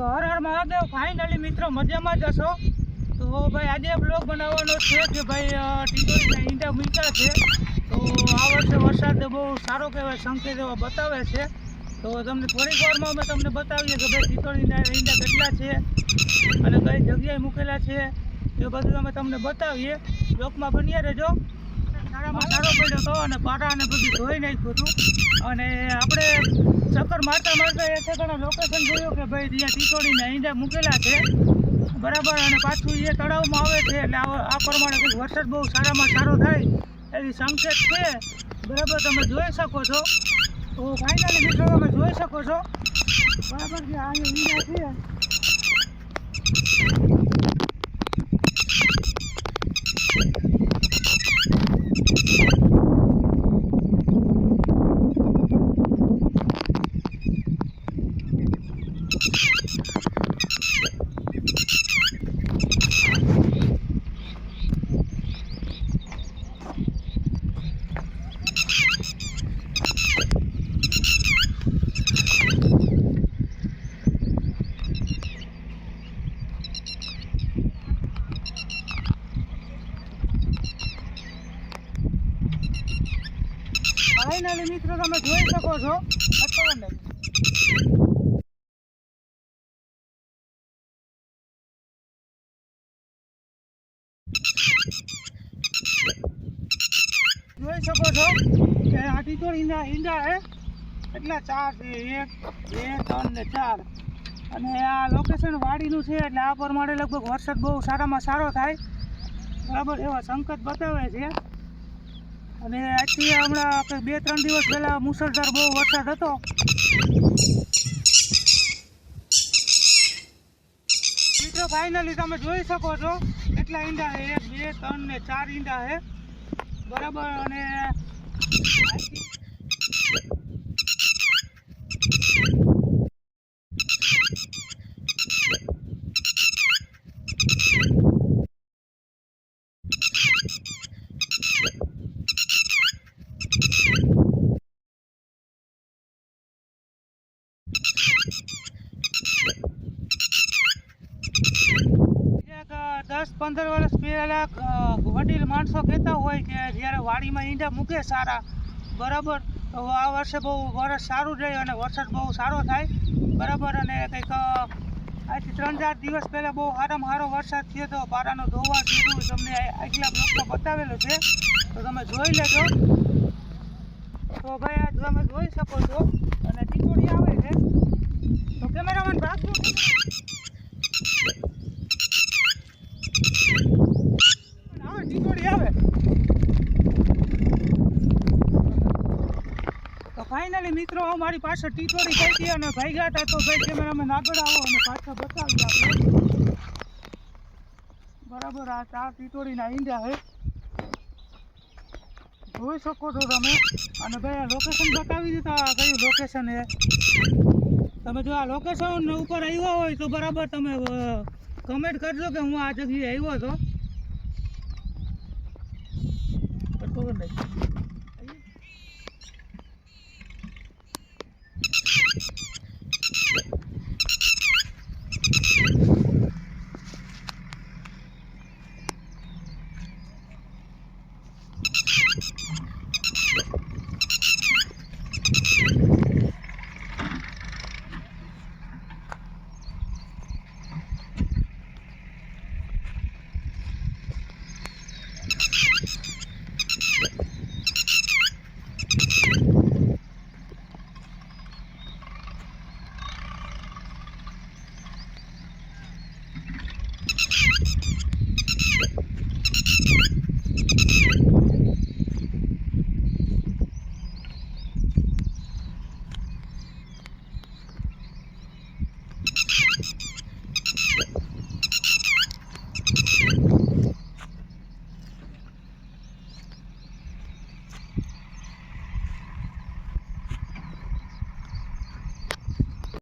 તો હર હર મહાદેવ. ફાઇનલી મિત્રો મજામાં જ હશો. તો ભાઈ આજે બ્લોગ બનાવવાનો છે કે ભાઈ ટીટોળીના ઈંડા મૂક્યા છે. તો આ વર્ષે વરસાદ બહુ સારો કહેવાય, સંકેત એવો બતાવે છે. તો તમને થોડીક વારમાં અમે તમને બતાવીએ કે ભાઈ ટીટોળીના ઈંડા કેટલા છે અને કઈ જગ્યાએ મૂકેલા છે એ બધું અમે તમને બતાવીએ. બ્લોગમાં બન્યા રહેજો. સારામાં સારો પડ્યો હતો અને પાટા અને બધું ધોઈ નાખ્યું હતું. અને આપણે ચક્કર મારતા મારતા એ ઠેકાણે લોકેશન જોયું કે ભાઈ ત્યાં ટીટોળીના ઈંડા મૂકેલા છે બરાબર. અને પાછું એ તળાવમાં આવે છે એટલે આ પ્રમાણે કંઈક વરસાદ બહુ સારામાં સારો થાય એવી સંકેત છે બરાબર. તમે જોઈ શકો છો. તો ફાઇનલી મિત્રો તમે જોઈ શકો છો બરાબર કે આ ઈંડા છે. ફાઇનલી મિત્રો તમે જોઈ શકો છો. જોઈ શકો છો કે આ ટીટોળીના ઈંડા છે એટલા 4 છે. 1 2 3 ને 4. અને આ લોકેશન વાડીનું છે એટલે આ પ્રમાણે લગભગ વરસાદ બહુ સારામાં સારો થાય બરાબર એવા સંકેત બતાવે છે. અને આજથી હમણાં 2-3 દિવસ પહેલાં મુસળધાર બહુ વરસાદ હતો. મિત્રો ફાઇનલી તમે જોઈ શકો છો કેટલા ઈંડા છે. 1 2 3 ને 4 ઈંડા છે બરાબર. અને એક 10-15 વર્ષ પહેલા વડીલ માણસો કહેતા હોય કે જ્યારે વાડીમાં ઈંડા મૂકે સારા બરાબર તો આ વર્ષે બહુ વરસ સારું જાય અને વરસાદ બહુ સારો થાય બરાબર. અને કંઈક આજથી 3-4 દિવસ પહેલાં બહુ સારામાં સારો વરસાદ થયો તો પારાનો ધોવા થયું તમને આગલા બ્લોકમાં બતાવેલું છે તો તમે જોઈ લેજો. તો ભાઈ આ તમે જોઈ શકો છો. અને ટીટોળી આવે છે તો કેમેરામેન ભાગવું ટીટોળી આવે. તો ફાઇનલી મિત્રો અમારી પાસે ટીટોળી થઈ હતી અને ભાગ્યા હતા. તો ભાઈ કેમેરામેન આગળ આવો અને પાછા બતાવીએ આપણે બરાબર. આ 4 ટીટોળીના ઈંડા છે જોઈ શકો છો તમે. અને ભાઈ આ લોકેશન બતાવી દીધા કયું લોકેશન છે. તમે જો આ લોકેશન ઉપર આવ્યા હોય તો બરાબર તમે કમેન્ટ કરજો કે હું આ જગ્યાએ આવ્યો હતો.